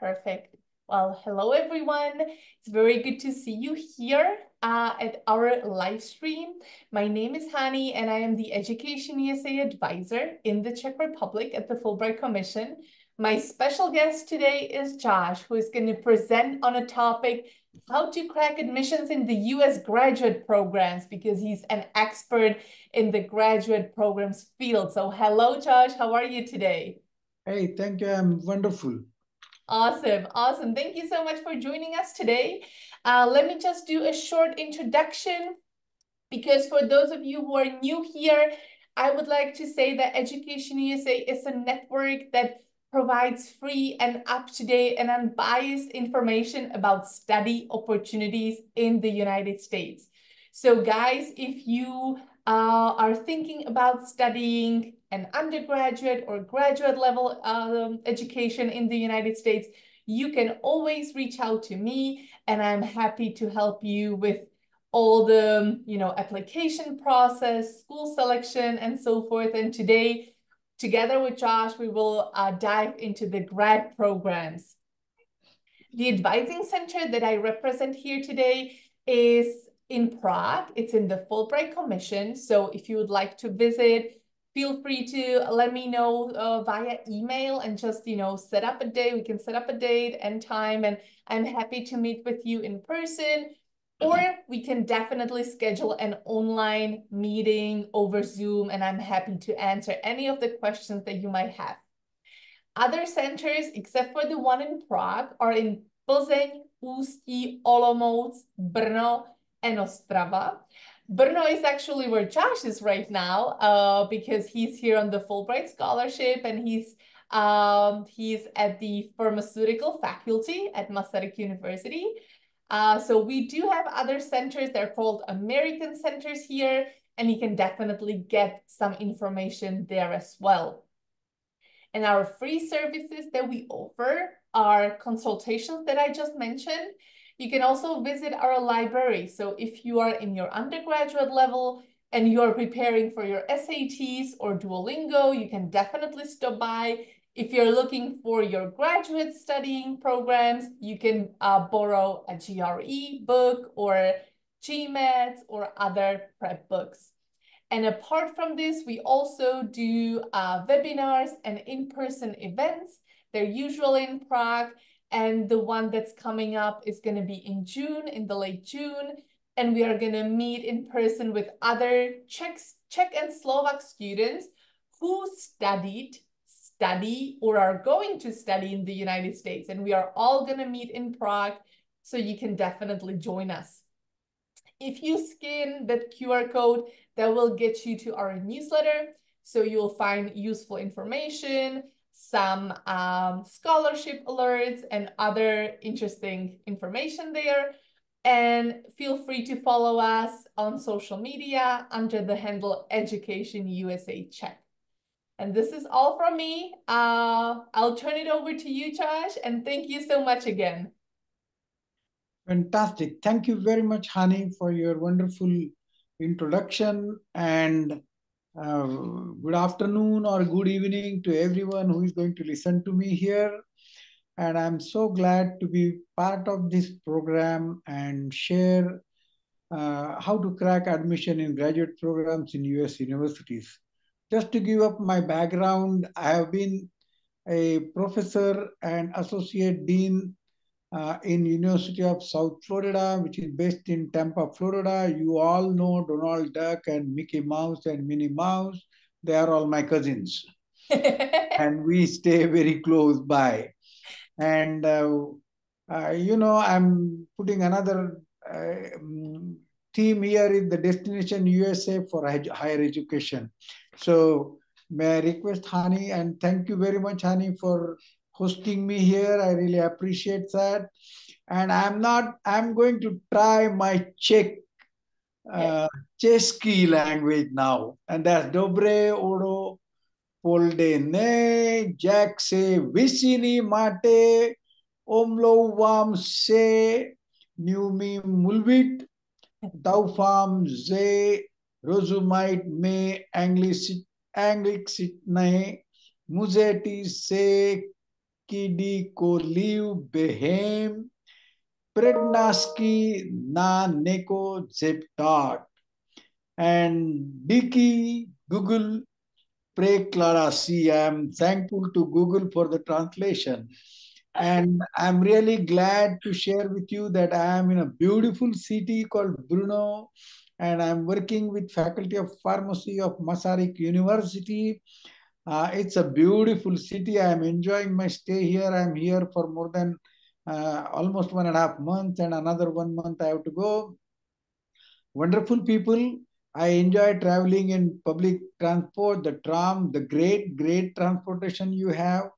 Perfect. Well, hello everyone. It's very good to see you here at our live stream. My name is Hani and I am the Education USA advisor in the Czech Republic at the Fulbright Commission. My special guest today is Josh, who is going to present on a topic, how to crack admissions in the US graduate programs, because he's an expert in the graduate programs field. So hello, Josh. How are you today? Hey, thank you. I'm wonderful. Awesome. Awesome. Thank you so much for joining us today. Let me just do a short introduction, because for those of you who are new here, I would like to say that Education USA is a network that provides free and up-to-date and unbiased information about study opportunities in the United States. So guys, if you are thinking about studying an undergraduate or graduate level education in the United States, you can always reach out to me and I'm happy to help you with all the, application process, school selection, and so forth. And today, together with Josh, we will dive into the grad programs. The advising center that I represent here today is in Prague. It's in the Fulbright Commission. So if you would like to visit, feel free to let me know via email and just, set up a day. We can set up a date and time, and I'm happy to meet with you in person. Or we can definitely schedule an online meeting over Zoom, and I'm happy to answer any of the questions that you might have. Other centers, except for the one in Prague, are in Plzeň, Ústí, Olomouc, Brno, and Ostrava. Brno is actually where Josh is right now, because he's here on the Fulbright Scholarship, and he's at the pharmaceutical faculty at Masaryk University. So we do have other centers. They're called American centers here, and you can definitely get some information there as well. And our free services that we offer are consultations that I just mentioned. You can also visit our library. So if you are in your undergraduate level and you are preparing for your SATs or Duolingo, you can definitely stop by. If you're looking for your graduate studying programs, you can borrow a GRE book or GMAT or other prep books. And apart from this, we also do webinars and in-person events. They're usually in Prague, and the one that's coming up is going to be in June, in the late June. And we are going to meet in person with other Czech and Slovak students who study, or are going to study in the United States. And we are all going to meet in Prague, so you can definitely join us. If you scan that QR code, that will get you to our newsletter. So you'll find useful information, some scholarship alerts, and other interesting information there. And feel free to follow us on social media under the handle EducationUSA Czech. And this is all from me. I'll turn it over to you, Josh, and thank you so much again. Fantastic. Thank you very much, Hani, for your wonderful introduction. And good afternoon or good evening to everyone who is going to listen to me here. And I'm so glad to be part of this program and share how to crack admission in graduate programs in US universities. Just to give up my background, I have been a professor and associate dean in University of South Florida, which is based in Tampa, Florida. You all know Donald Duck and Mickey Mouse and Minnie Mouse. They are all my cousins. And we stay very close by. And, I'm putting another theme here in the Destination USA for higher education. So may I request Hani, and thank you very much, Hani, for hosting me here. I really appreciate that. And I'm going to try my Český language now. And that's Dobre Odo Polde Ne, Jack se Visini Mate, Omlo Vam se Numi Mulvit, Daufam ze Rosumite me Anglic Sitne, Muzeti se Kidi ko liu behem, Prednaski na neko zeptat. And Diki Google Pre Clara C. I am thankful to Google for the translation. And I'm really glad to share with you that I am in a beautiful city called Brno, and I'm working with Faculty of Pharmacy of Masaryk University. It's a beautiful city. I'm enjoying my stay here. I'm here for more than almost 1.5 months, and another 1 month I have to go. Wonderful people. I enjoy traveling in public transport, the tram, the great transportation you have,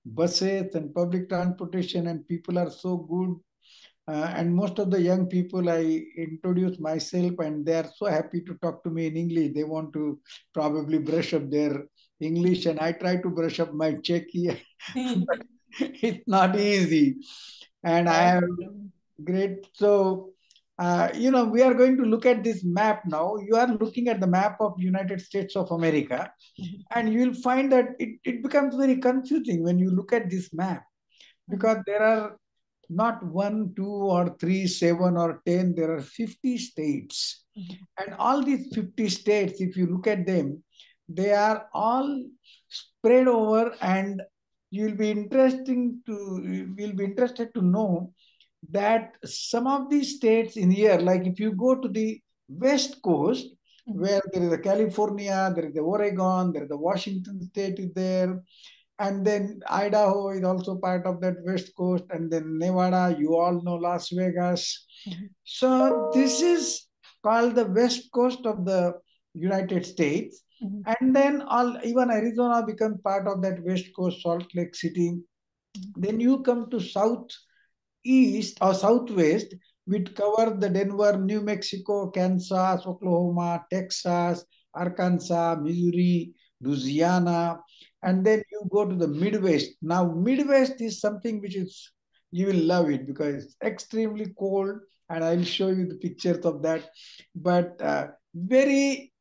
buses and public transportation, and people are so good. And most of the young people, I introduce myself, and they are so happy to talk to me in English. They want to probably brush up their English, and I try to brush up my Czechia, but it's not easy. And I have Awesome. great. So, we are going to look at this map now. You are looking at the map of United States of America, Mhm. and you will find that it becomes very confusing when you look at this map, Mhm. because there are not one, two, or three, seven, or 10, there are 50 states. Mhm. And all these 50 states, if you look at them, they are all spread over, and you'll be interested to know that some of these states in here, like if you go to the West Coast, Mhm. where there is a California, there is the Oregon, there is the Washington state is there, and then Idaho is also part of that West Coast, and then Nevada, you all know Las Vegas. Mhm. So this is called the West Coast of the United States. Mhm. And then all even Arizona becomes part of that West Coast, Salt Lake City. Mhm. Then you come to southeast or southwest, which cover the Denver, New Mexico, Kansas, Oklahoma, Texas, Arkansas, Missouri, Louisiana, and then you go to the Midwest. Now, Midwest is something which is, you will love it because it's extremely cold, and I'll show you the pictures of that. But very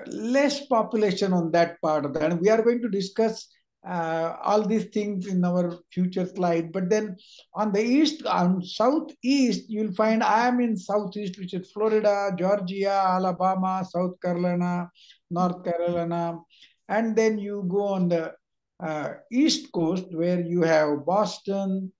less population on that part of that. And we are going to discuss all these things in our future slide. But then on the east, on southeast, you'll find I am in southeast, which is Florida, Georgia, Alabama, South Carolina, North Carolina. And then you go on the east coast, where you have Boston,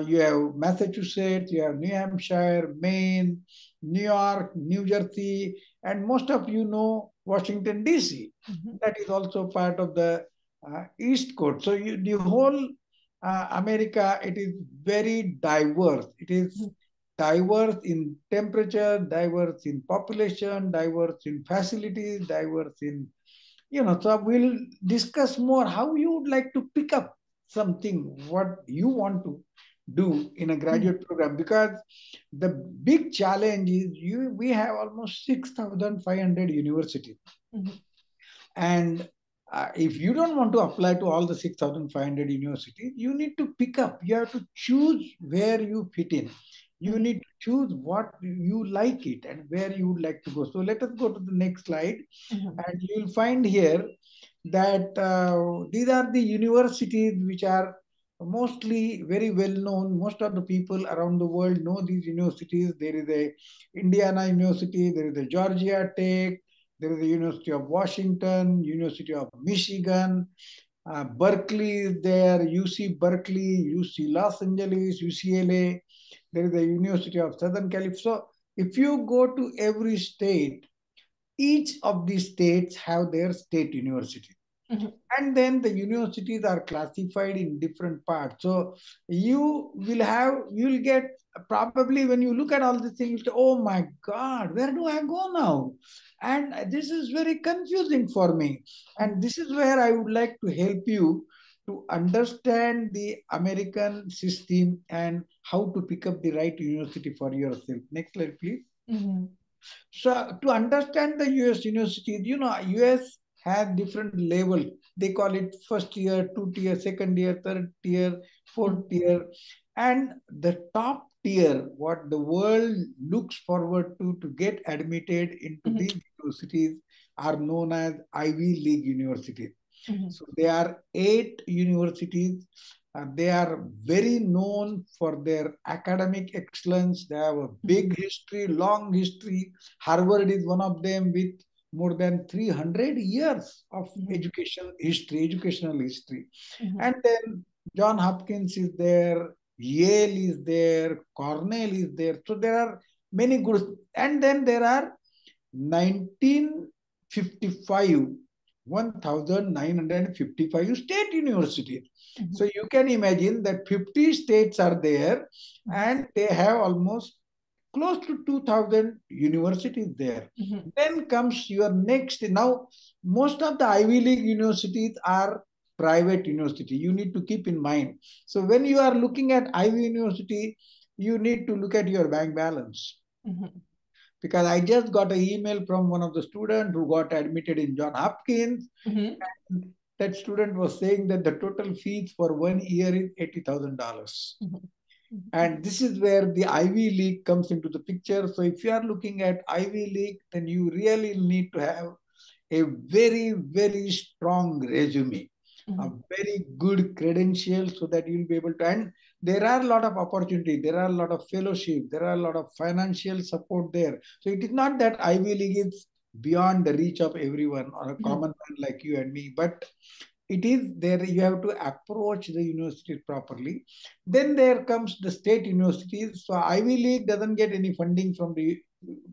you have Massachusetts, you have New Hampshire, Maine, New York, New Jersey, and most of you know Washington D.C. Mhm. That is also part of the East Coast. So the whole America, it is very diverse. It is Mhm. diverse in temperature, diverse in population, diverse in facilities, diverse in, so we'll discuss more how you would like to pick up something, what you want to do in a Mhm. graduate program, because the big challenge is we have almost 6,500 universities. Mhm. And if you don't want to apply to all the 6,500 universities, you need to pick up. You have to choose where you fit in. You Mhm. need to choose what you like it and where you would like to go. So let us go to the next slide. Mhm. And you'll find here that these are the universities which are mostly very well known. Most of the people around the world know these universities. There is a Indiana University, there is a Georgia Tech, there is the University of Washington, University of Michigan, Berkeley is there, UC Berkeley, UC Los Angeles, UCLA. There is the University of Southern California. So if you go to every state, each of these states have their state university, Mhm. and then the universities are classified in different parts. So you'll get, probably when you look at all these things, you say, oh my God, where do I go now? And this is very confusing for me. And Mhm. this is where I would like to help you to understand the American system and how to pick up the right university for yourself. Next slide, please. Mhm. So to understand the US universities, US has different levels. They call it first year, two tier, second year, third tier, fourth Mhm. tier. And the top tier, what the world looks forward to get admitted into Mhm. these universities, are known as Ivy League universities. Mhm. So there are 8 universities. They are very known for their academic excellence. They have a big history, long history. Harvard is one of them with more than 300 years of educational history. And then John Hopkins is there, Yale is there, Cornell is there. So there are many good. And then there are 1955, 1955 state universities. So you can imagine that 50 states are there and they have almost close to 2000 universities there. Then comes your next. Now, most of the Ivy League universities are private university. You need to keep in mind. So when you are looking at Ivy University, you need to look at your bank balance. Because I just got an email from one of the students who got admitted in John Hopkins. And that student was saying that the total fees for 1 year is $80,000. And this is where the Ivy League comes into the picture. So if you are looking at Ivy League, then you really need to have a very, very strong resume, a very good credential so that you'll be able to. And there are a lot of opportunity, there are a lot of fellowship, there are a lot of financial support there. So it is not that Ivy League is beyond the reach of everyone or a common man like you and me, but it is there. You have to approach the university properly. Then there comes the state universities. So Ivy League doesn't get any funding from the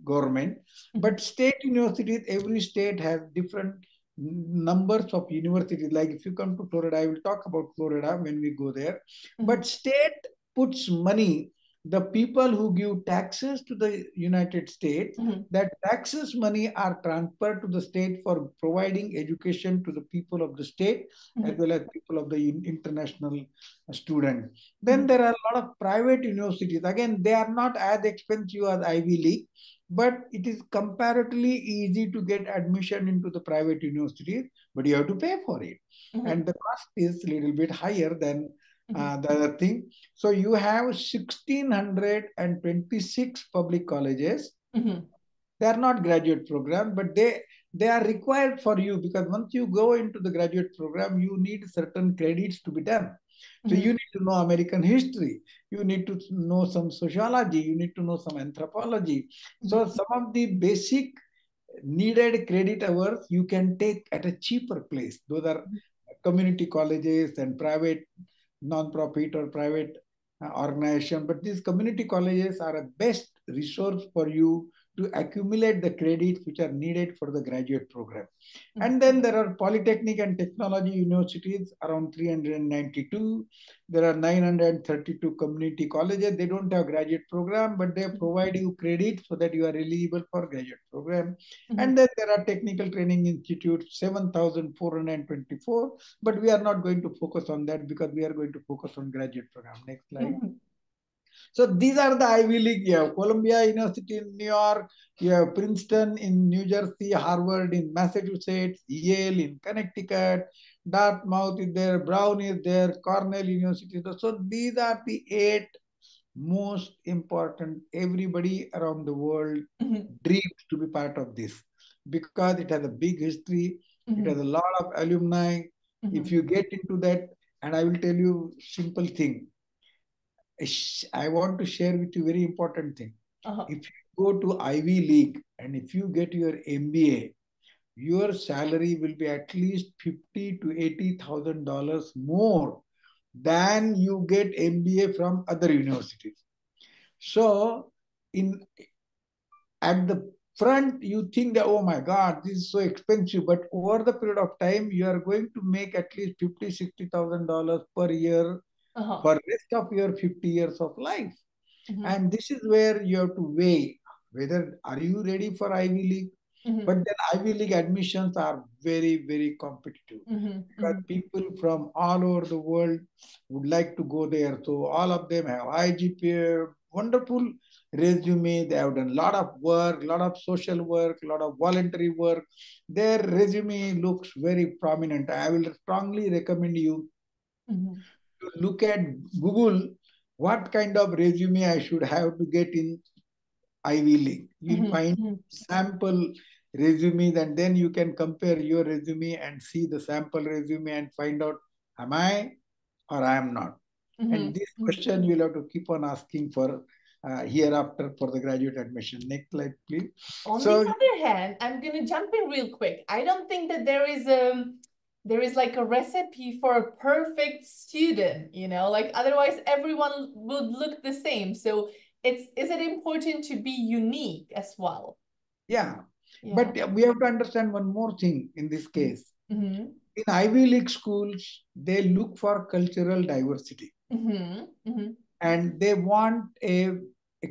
government, but state universities, every state has different numbers of universities. Like if you come to Florida, I will talk about Florida when we go there. But state puts money. The people who give taxes to the United States, that taxes money are transferred to the state for providing education to the people of the state as well as people of the international students. Then there are a lot of private universities. Again, they are not as expensive as Ivy League, but it is comparatively easy to get admission into the private universities, but you have to pay for it. And the cost is a little bit higher than the other thing. So you have 1,626 public colleges. They are not graduate program, but they are required for you, because once you go into the graduate program, you need certain credits to be done. So you need to know American history, you need to know some sociology, you need to know some anthropology. So some of the basic needed credit hours you can take at a cheaper place. Those are community colleges and private non-profit or private organization. But these community colleges are a best resource for you to accumulate the credits which are needed for the graduate program. And then there are polytechnic and technology universities, around 392. There are 932 community colleges. They don't have graduate program, but they provide you credit so that you are eligible for graduate program. And then there are technical training institutes, 7,424. But we are not going to focus on that because we are going to focus on graduate program. Next slide. So these are the Ivy League. You have Columbia University in New York, you have Princeton in New Jersey, Harvard in Massachusetts, Yale in Connecticut, Dartmouth is there, Brown is there, Cornell University. So these are the 8 most important. Everybody around the world dreams to be part of this because it has a big history. It has a lot of alumni. If you get into that, and I will tell you simple thing. I want to share with you very important thing. If you go to Ivy League and if you get your MBA, your salary will be at least $50,000 to $80,000 more than you get MBA from other universities. So at the front, you think that, oh my God, this is so expensive. But over the period of time, you are going to make at least $50,000, $60,000 per year for the rest of your 50 years of life. And this is where you have to weigh whether are you ready for Ivy League. But then Ivy League admissions are very, very competitive because people from all over the world would like to go there. So all of them have high GPA, wonderful resume. They have done a lot of work, a lot of social work, a lot of voluntary work. Their resume looks very prominent. I will strongly recommend you to look at Google what kind of resume I should have to get in Ivy League. You'll find sample resumes, and then you can compare your resume and see the sample resume and find out, am I or I am not? And this question you'll have to keep on asking for hereafter for the graduate admission. Next slide, please. On the other hand, I'm going to jump in real quick. I don't think that there is like a recipe for a perfect student, you know, like otherwise everyone would look the same. So is it important to be unique as well? Yeah. But we have to understand one more thing in this case. In Ivy League schools, they look for cultural diversity. And they want a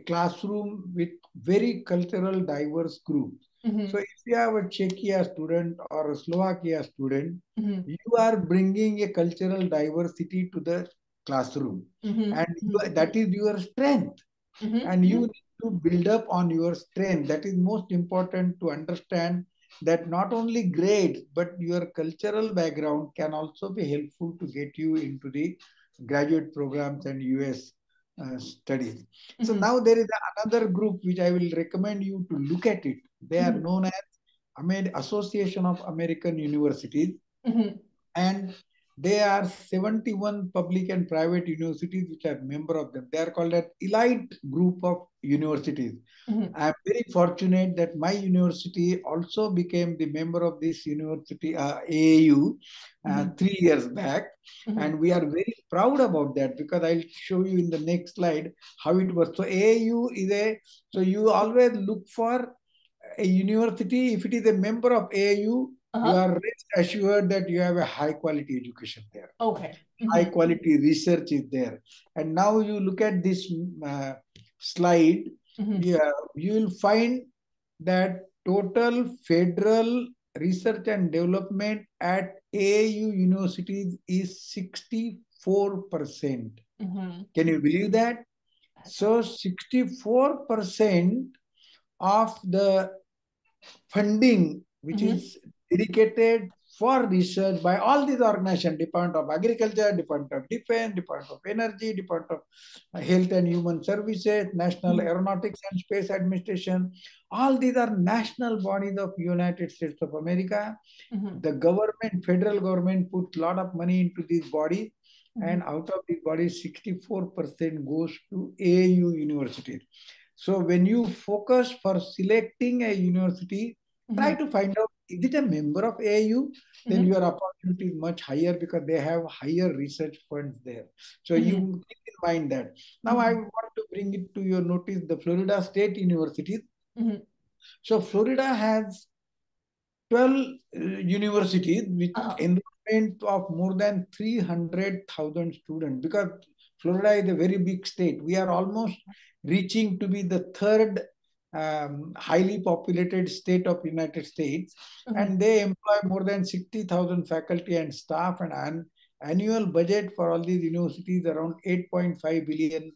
classroom with very cultural diverse groups. So if you have a Czechia student or a Slovakia student, you are bringing a cultural diversity to the classroom. And that is your strength. And you need to build up on your strength. That is most important to understand, that not only grades, but your cultural background can also be helpful to get you into the graduate programs and US studies. So now there is another group which I will recommend you to look at it. They are known as Association of American Universities. And there are 71 public and private universities which are member of them. They are called an elite group of universities. I am very fortunate that my university also became the member of this university, AAU, 3 years back. And we are very proud about that, because I'll show you in the next slide how it was. So AAU is so you always look for a university. If it is a member of AAU, you are rest assured that you have a high quality education there. Okay. High quality research is there. And now you look at this slide, you will find that total federal research and development at AAU universities is 64%. Can you believe that? So 64% of the funding which is dedicated for research by all these organizations, Department of Agriculture, Department of Defense, Department of Energy, Department of Health and Human Services, National Aeronautics and Space Administration, all these are national bodies of United States of America. The government, federal government puts a lot of money into these bodies, and out of these bodies, 64% goes to AAU universities. So when you focus for selecting a university, try to find out, is it a member of AIU? Then your opportunity is much higher, because they have higher research funds there. So you keep in mind that. Now I want to bring it to your notice, the Florida State University. So Florida has 12 universities with enrollment of more than 300,000 students, because Florida is a very big state. We are almost reaching to be the third highly populated state of United States. And they employ more than 60,000 faculty and staff, and an annual budget for all these universities around $8.5 billion.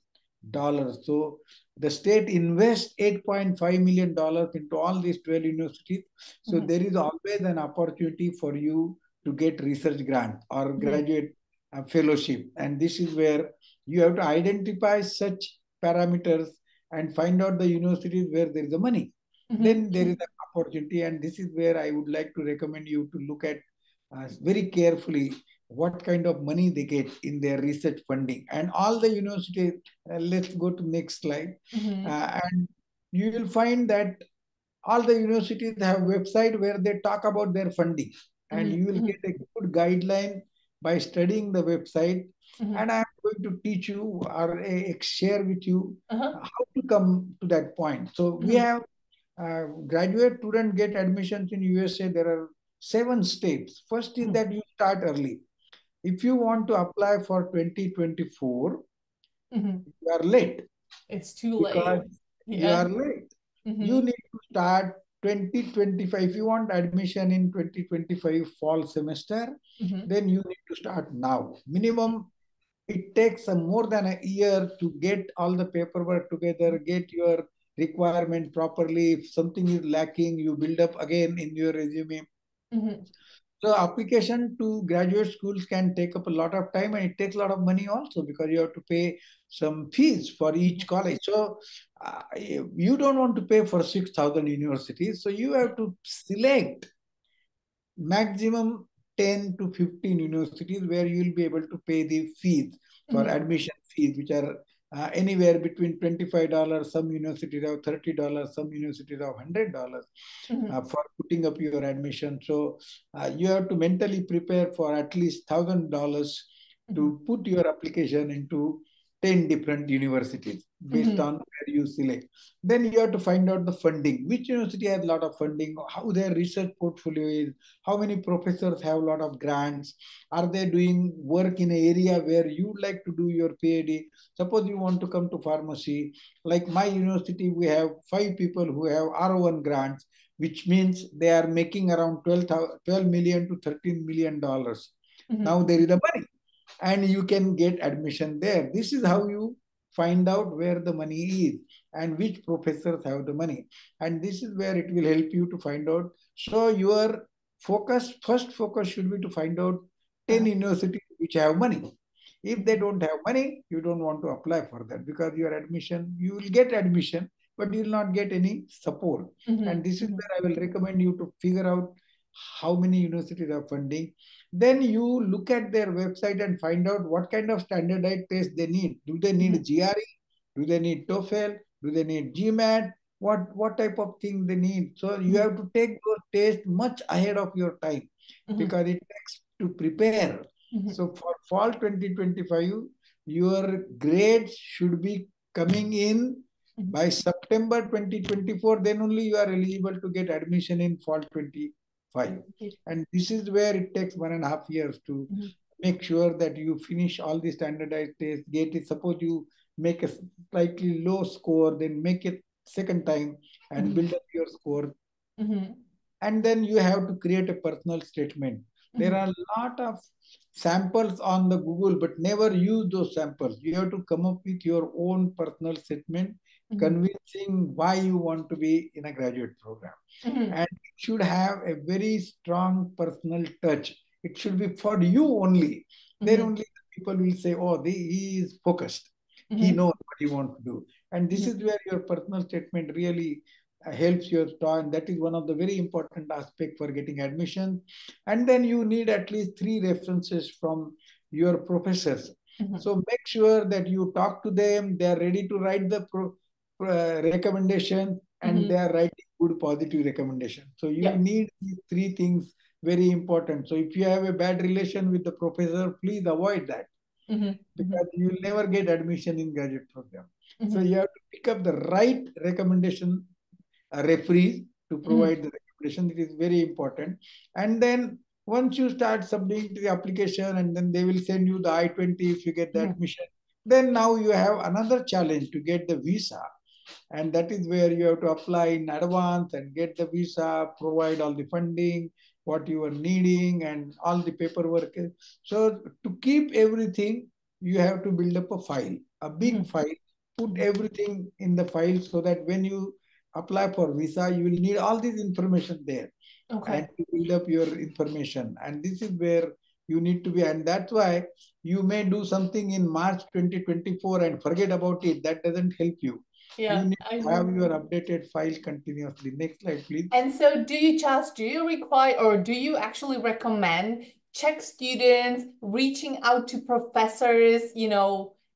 So the state invests $8.5 million into all these 12 universities. So there is always an opportunity for you to get research grant or graduate fellowship. And this is where you have to identify such parameters and find out the universities where there is the money. Then there is an opportunity. And this is where I would like to recommend you to look at very carefully what kind of money they get in their research funding. And all the universities, let's go to next slide. And you will find that all the universities have website where they talk about their funding. And you will get a good guideline by studying the website. And I'm going to teach you or share with you how to come to that point. So we have graduate student get admissions in USA. There are 7 steps. First is that you start early. If you want to apply for 2024, you are late. It's too late. You are late. You need to start 2025. If you want admission in 2025 fall semester, then you need to start now. Minimum, it takes more than a year to get all the paperwork together, get your requirement properly. If something is lacking, you build up again in your resume. So application to graduate schools can take up a lot of time, and it takes a lot of money also, because you have to pay some fees for each college. So you don't want to pay for 6,000 universities. So you have to select maximum 10 to 15 universities where you will be able to pay the fees for admission fees, which are anywhere between $25. Some universities have $30. Some universities have $100 for putting up your admission. So you have to mentally prepare for at least $1,000 to put your application into 10 different universities based on where you select. Then you have to find out the funding. Which university has a lot of funding, how their research portfolio is, how many professors have a lot of grants, are they doing work in an area where you like to do your PhD. Suppose you want to come to pharmacy, like my university, we have 5 people who have R1 grants, which means they are making around 12 million to $13 million. Now there is the money and you can get admission there. This is how you find out where the money is and which professors have the money. And this is where it will help you to find out. So your first focus should be to find out 10 universities which have money. If they don't have money, you don't want to apply for that, because your admission, you will get admission, but you will not get any support. And this is where I will recommend you to figure out how many universities are funding. Then you look at their website and find out what kind of standardized test they need. Do they need GRE? Do they need TOEFL? Do they need GMAT? What type of thing they need? So you have to take those tests much ahead of your time, because it takes to prepare. So for fall 2025, your grades should be coming in by September 2024. Then only you are eligible to get admission in fall 2025. And this is where it takes 1.5 years to make sure that you finish all the standardized tests, get it. Suppose you make a slightly low score, then make it second time and build up your score. And then you have to create a personal statement. There are a lot of samples on the Google, but never use those samples. You have to come up with your own personal statement, convincing why you want to be in a graduate program. And it should have a very strong personal touch. It should be for you only. Then only the people will say, oh, he is focused. He knows what he wants to do. And this is where your personal statement really helps your talk. And that is one of the very important aspects for getting admission. And then you need at least 3 references from your professors. So make sure that you talk to them. They are ready to write the recommendation, and they are writing good positive recommendation. So you need these 3 things, very important. So if you have a bad relation with the professor, please avoid that, because you will never get admission in graduate program. So you have to pick up the right recommendation referees to provide the recommendation. It is very important. And then once you start submitting the application, and then they will send you the I-20 if you get the admission, then now you have another challenge to get the visa. And that is where you have to apply in advance and get the visa, provide all the funding, what you are needing, and all the paperwork. So to keep everything, you have to build up a file, a big file, put everything in the file, so that when you apply for visa, you will need all this information there. And to build up your information. And this is where you need to be. And that's why you may do something in March 2024 and forget about it. That doesn't help you. You need to have your updated file continuously. Next slide, please. And so do you require, or do you actually recommend Czech students reaching out to professors?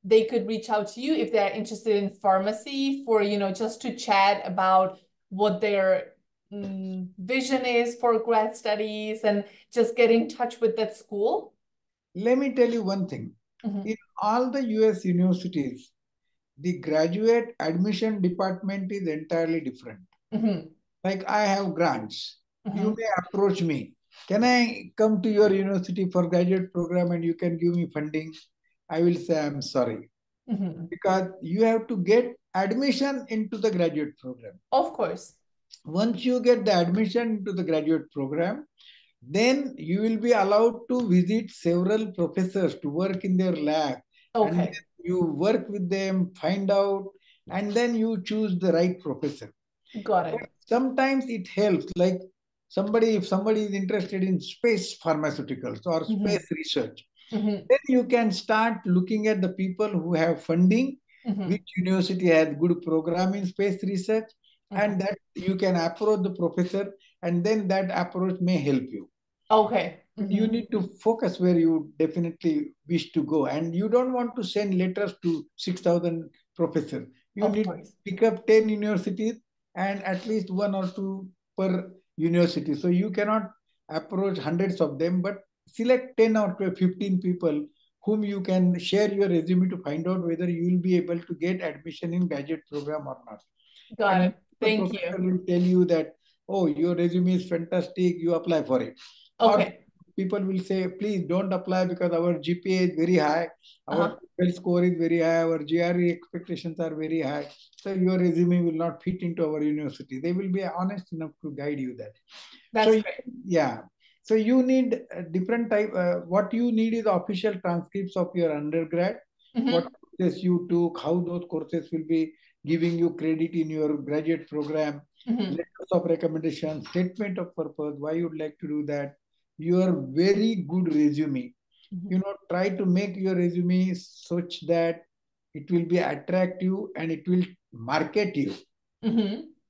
They could reach out to you if they're interested in pharmacy for, just to chat about what their vision is for grad studies, and just get in touch with that school? Let me tell you one thing. In all the US universities, the graduate admission department is entirely different. Like I have grants. You may approach me. Can I come to your university for graduate program and you can give me funding? I will say, I'm sorry. Because you have to get admission into the graduate program. Of course. Once you get the admission into the graduate program, then you will be allowed to visit several professors to work in their lab. And then you work with them, find out, and then you choose the right professor. Got it. But sometimes it helps, like if somebody is interested in space pharmaceuticals or space research, then you can start looking at the people who have funding, which university has good program in space research, and that you can approach the professor, and then that approach may help you. You need to focus where you definitely wish to go. And you don't want to send letters to 6,000 professors. You need to pick up 10 universities and at least one or two per university. So you cannot approach hundreds of them, but select 10 or 15 people whom you can share your resume to find out whether you will be able to get admission in graduate program or not. Got it. Thank you. The professor will tell you that, oh, your resume is fantastic, you apply for it. Okay. Or people will say, please don't apply because our GPA is very high, our score is very high, our GRE expectations are very high. So your resume will not fit into our university. They will be honest enough to guide you that. That's great. Yeah. So you need a different type. What you need is official transcripts of your undergrad, what courses you took, how those courses will be giving you credit in your graduate program, letters of recommendation, statement of purpose, why you'd like to do that, your very good resume. Try to make your resume such that it will be attractive and it will market you.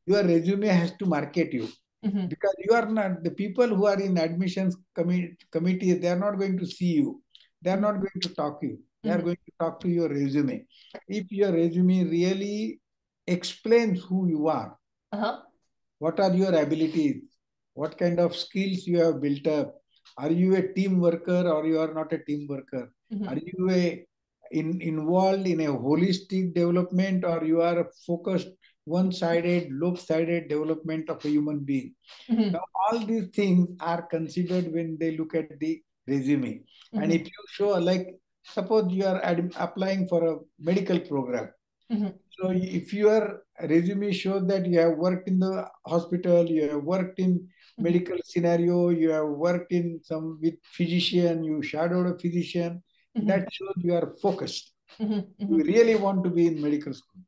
Your resume has to market you. Because you are not, the people who are in admissions committee, they are not going to see you. They are not going to talk to you. They are going to talk to your resume. If your resume really explains who you are, what are your abilities, what kind of skills you have built up, are you a team worker or you are not a team worker? Are you involved in a holistic development or you are focused one-sided, lopsided development of a human being? Now, all these things are considered when they look at the resume. And if you show, like, suppose you are applying for a medical program. So if your resume shows that you have worked in the hospital, you have worked in medical scenario, you have worked in some with physician, you shadowed a physician, that shows you are focused. You really want to be in medical school.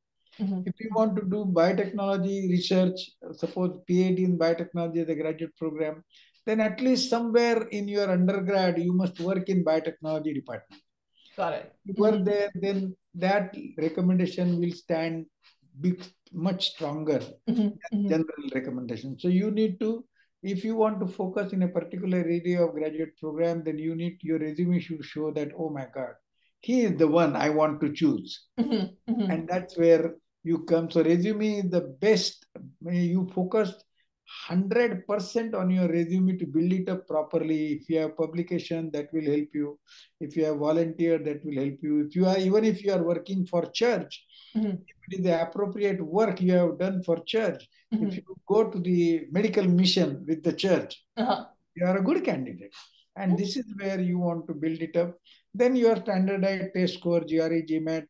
If you want to do biotechnology research, suppose PhD in biotechnology as a graduate program, then at least somewhere in your undergrad, you must work in biotechnology department. Got it. If you work there, then that recommendation will stand much stronger than general recommendation. So you need to, if you want to focus in a particular area of graduate program, then you need, your resume should show that, oh my God, he is the one I want to choose. And that's where you come. So resume is the best. You focus 100% on your resume to build it up properly. If you have publication, that will help you. If you have volunteer, that will help you. If you are, even if you are working for church, if it is the appropriate work you have done for church, if you go to the medical mission with the church, you are a good candidate. And this is where you want to build it up. Then your standardized test score, GRE, GMAT,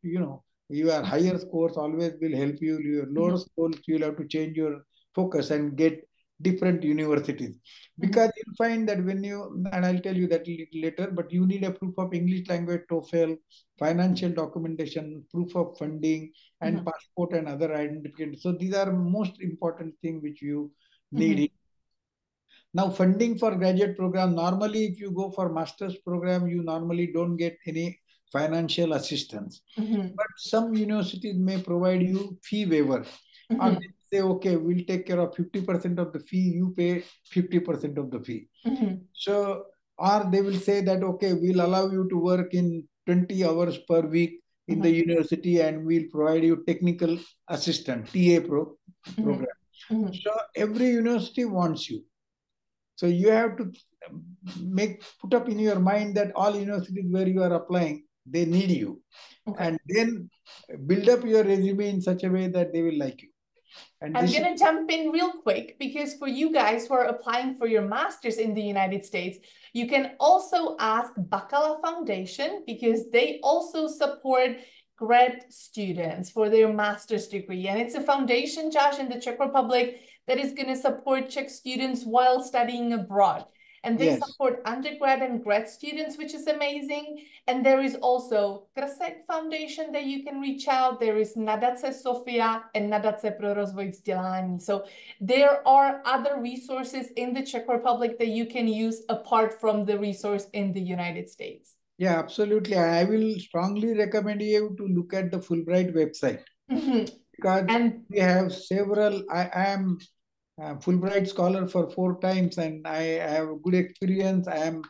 your higher scores always will help you. Your lower scores, you'll have to change your focus and get different universities. Because you'll find that when you, and I'll tell you that later, but you need a proof of English language, TOEFL, financial documentation, proof of funding, and passport and other identifications. So these are most important things which you need. Now, funding for graduate program, normally if you go for master's program, you normally don't get any financial assistance. But some universities may provide you fee waiver. Or they say, okay, we'll take care of 50% of the fee, you pay 50% of the fee. So, or they will say that, okay, we'll allow you to work in 20 hours per week in the university and we'll provide you technical assistant, TA program. So every university wants you. So you have to put up in your mind that all universities where you are applying, they need you. And then build up your resume in such a way that they will like you. And I'm going to jump in real quick because for you guys who are applying for your master's in the United States, you can also ask Bacala Foundation because they also support grad students for their master's degree. And it's a foundation, Josh, in the Czech Republic that is going to support Czech students while studying abroad. And they support undergrad and grad students, which is amazing. And there is also Krsek Foundation that you can reach out. There is Nadace Sofia and Nadace pro rozvoj vzdělání. So there are other resources in the Czech Republic that you can use apart from the resource in the United States. Yeah, absolutely. I will strongly recommend you to look at the Fulbright website. Because we have several, I am Fulbright scholar for 4 times, and I have good experience. I am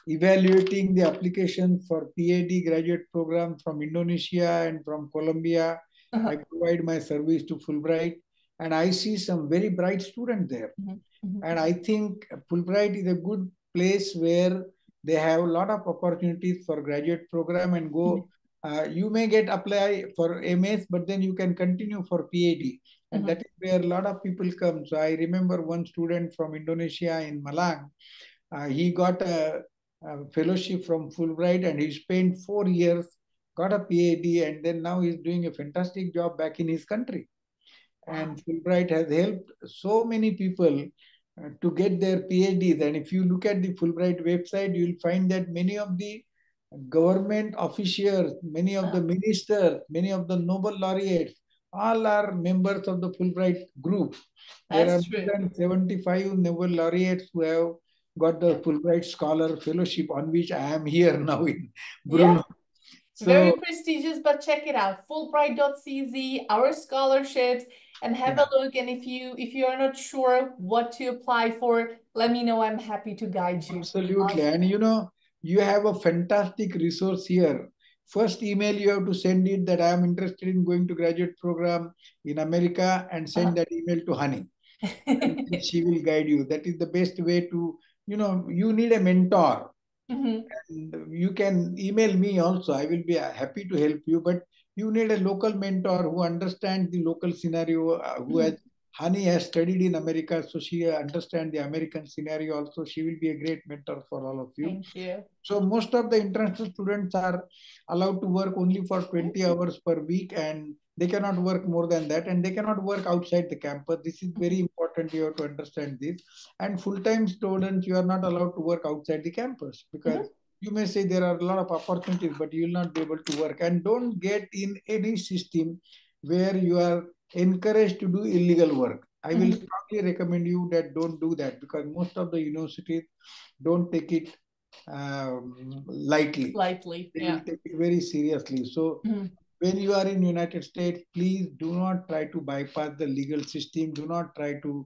evaluating the applications for PhD graduate program from Indonesia and from Colombia. I provide my service to Fulbright, and I see some very bright students there. And I think Fulbright is a good place where they have a lot of opportunities for graduate program and go. You may get apply for MS, but then you can continue for PhD. And that is where a lot of people come. So I remember one student from Indonesia in Malang. He got a fellowship from Fulbright and he spent 4 years, got a PhD, and then now he's doing a fantastic job back in his country. And Fulbright has helped so many people to get their PhDs. And if you look at the Fulbright website, you'll find that many of the government officials, many of the ministers, many of the Nobel laureates, all are members of the Fulbright group. There are more than 75 Nobel laureates who have got the Fulbright Scholar Fellowship, on which I am here now in Brunei. Yeah. So, very prestigious, but check it out, Fulbright.cz, our scholarships, and have a look. And if you are not sure what to apply for, let me know. I'm happy to guide you. Absolutely. Awesome. And you have a fantastic resource here. First email you have to send it that I am interested in going to graduate program in America, and send that email to Hani. And she will guide you. That is the best way to, you need a mentor. And you can email me also. I will be happy to help you. But you need a local mentor who understands the local scenario, Hani has studied in America, so she understands the American scenario also. She will be a great mentor for all of you. Thank you. So most of the international students are allowed to work only for 20 hours per week, and they cannot work more than that, and they cannot work outside the campus. This is very important. You have to understand this. And full-time students, you are not allowed to work outside the campus, because you may say there are a lot of opportunities, but you will not be able to work. And don't get in any system where you are encouraged to do illegal work. I will strongly recommend you that don't do that, because most of the universities don't take it lightly. They will take it very seriously. So when you are in United States, please do not try to bypass the legal system. Do not try to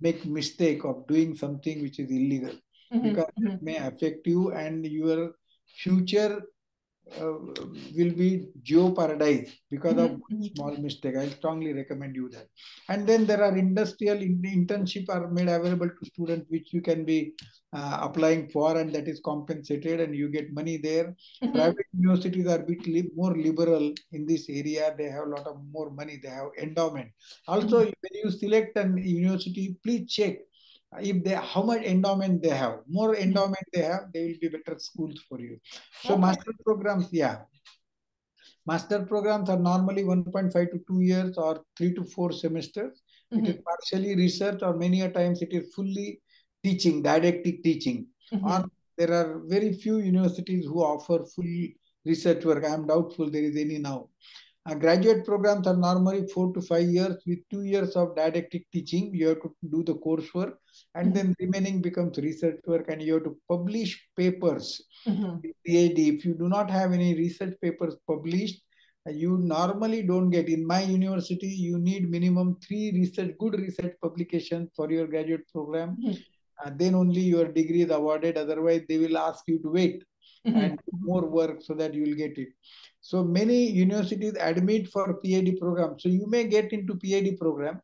make mistake of doing something which is illegal, because it may affect you, and your future will be jeopardized because of small mistake. I strongly recommend you that. And then there are industrial internship are made available to students, which you can be applying for, and that is compensated, and you get money there. Private universities are a bit more liberal in this area. They have a lot of more money. They have endowment. Also, when you select an university, please check if they how much endowment they have. More endowment they have, they will be better schools for you. So master programs, master programs are normally 1.5 to 2 years, or 3 to 4 semesters. It is partially research, or many a times it is fully teaching, didactic teaching. Or there are very few universities who offer full research work. I am doubtful there is any now. Graduate programs are normally 4 to 5 years with 2 years of didactic teaching. You have to do the coursework, and then remaining becomes research work, and you have to publish papers. PhD, if you do not have any research papers published, you normally don't get. In my university, you need minimum 3 good research publications for your graduate program. Then only your degree is awarded. Otherwise, they will ask you to wait and do more work so that you will get it. So many universities admit for PhD program. So you may get into PhD program,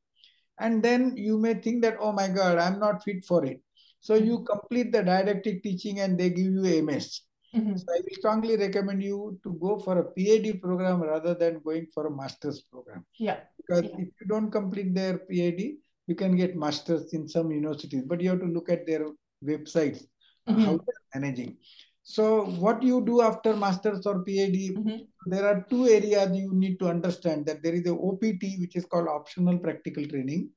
and then you may think that, oh my God, I'm not fit for it. So you complete the didactic teaching and they give you MS. So I will strongly recommend you to go for a PhD program rather than going for a master's program. Because if you don't complete their PhD, you can get masters in some universities, but you have to look at their websites, how they're managing. So what you do after masters or PhD, there are 2 areas you need to understand. That there is a OPT, which is called optional practical training,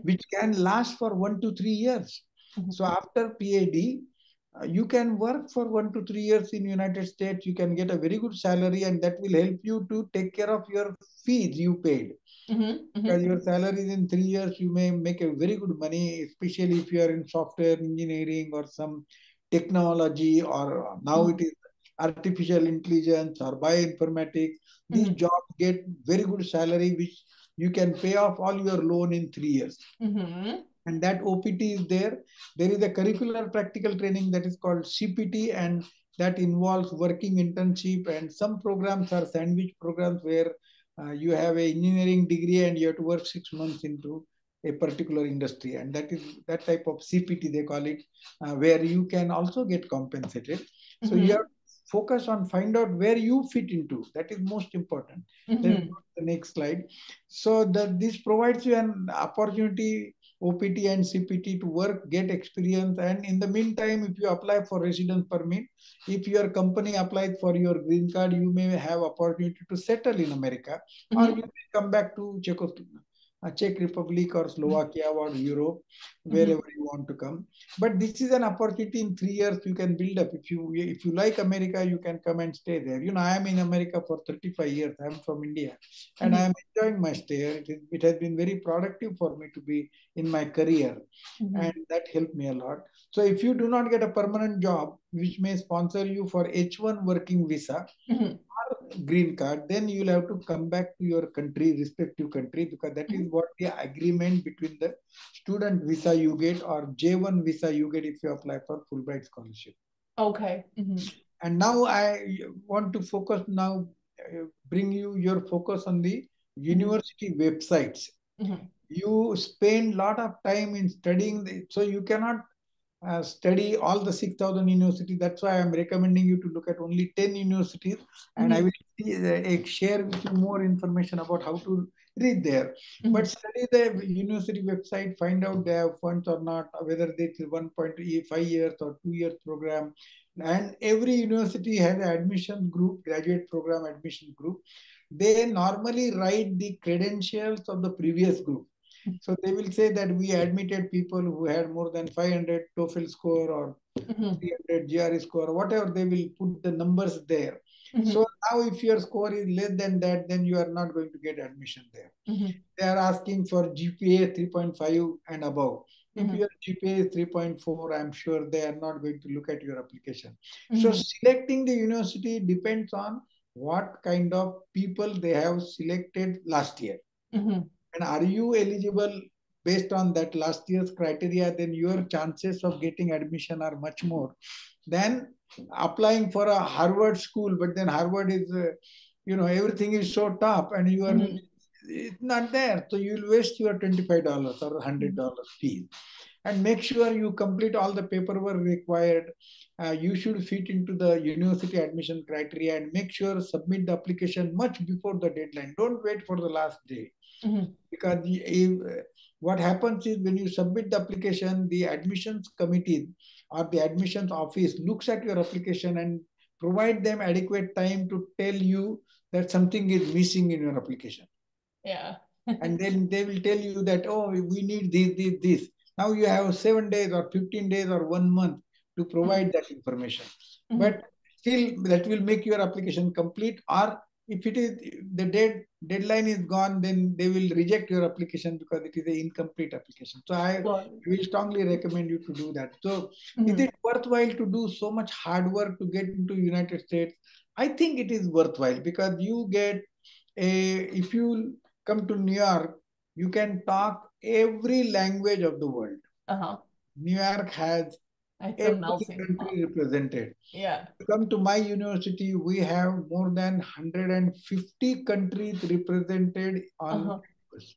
which can last for 1 to 3 years. So after PhD, you can work for 1 to 3 years in United States. You can get a very good salary, and that will help you to take care of your fees you paid. Because your salary is in 3 years, you may make a very good money, especially if you are in software engineering or some technology, or now it is artificial intelligence or bioinformatics. These jobs get very good salary, which you can pay off all your loan in 3 years. And that OPT is there. There is a curricular practical training that is called CPT, and that involves working internship, and some programs are sandwich programs where you have an engineering degree and you have to work 6 months into a particular industry, and that is that type of CPT they call it, where you can also get compensated. So you have to focus on find out where you fit into. That is most important. Let's go to the next slide. So that this provides you an opportunity, OPT and CPT, to work, get experience, and in the meantime, if you apply for residence permit, if your company applies for your green card, you may have opportunity to settle in America, or you may come back to Czech Republic or Slovakia or Europe, wherever you want to come. But this is an opportunity. In 3 years you can build up. If you like America, you can come and stay there. I am in America for 35 years. I am from India, and I am enjoying my stay. It has been very productive for me to be in my career, and that helped me a lot. So if you do not get a permanent job which may sponsor you for H1 working visa or green card, then you'll have to come back to your country, respective country, because that is what the agreement between the student visa you get or J1 visa you get if you apply for Fulbright scholarship. Okay. And now I want to focus now, bring you your focus on the university websites. You spend a lot of time in studying, so you cannot study all the 6,000 universities. That's why I'm recommending you to look at only 10 universities, and I will share with you more information about how to read there. But study the university website, find out they have funds or not, whether it's 1.5 years or 2 years program. And every university has an admission group, graduate program admission group. They normally write the credentials of the previous group. So they will say that we admitted people who had more than 500 TOEFL score or 300 GRE score, whatever, they will put the numbers there. So now if your score is less than that, then you are not going to get admission there. They are asking for GPA 3.5 and above. If your GPA is 3.4, I'm sure they are not going to look at your application. So selecting the university depends on what kind of people they have selected last year. And are you eligible based on that last year's criteria, then your chances of getting admission are much more than applying for a Harvard school. But then Harvard is, everything is so top and you are it's not there. So you'll waste your $25 or $100 fee. And make sure you complete all the paperwork required. You should fit into the university admission criteria, and make sure submit the application much before the deadline. Don't wait for the last day. Because what happens is when you submit the application, the admissions committee or the admissions office looks at your application and provide them adequate time to tell you that something is missing in your application. Yeah. And then they will tell you that, oh, we need this. Now you have 7 days or 15 days or 1 month to provide that information. But still, that will make your application complete. Or if it is the deadline is gone, then they will reject your application because it is an incomplete application. So I will strongly recommend you to do that. So is it worthwhile to do so much hard work to get into United States? I think it is worthwhile, because you get if you come to New York, you can talk every language of the world. New York has every country represented. Yeah. Come to my university, we have more than 150 countries represented on campus.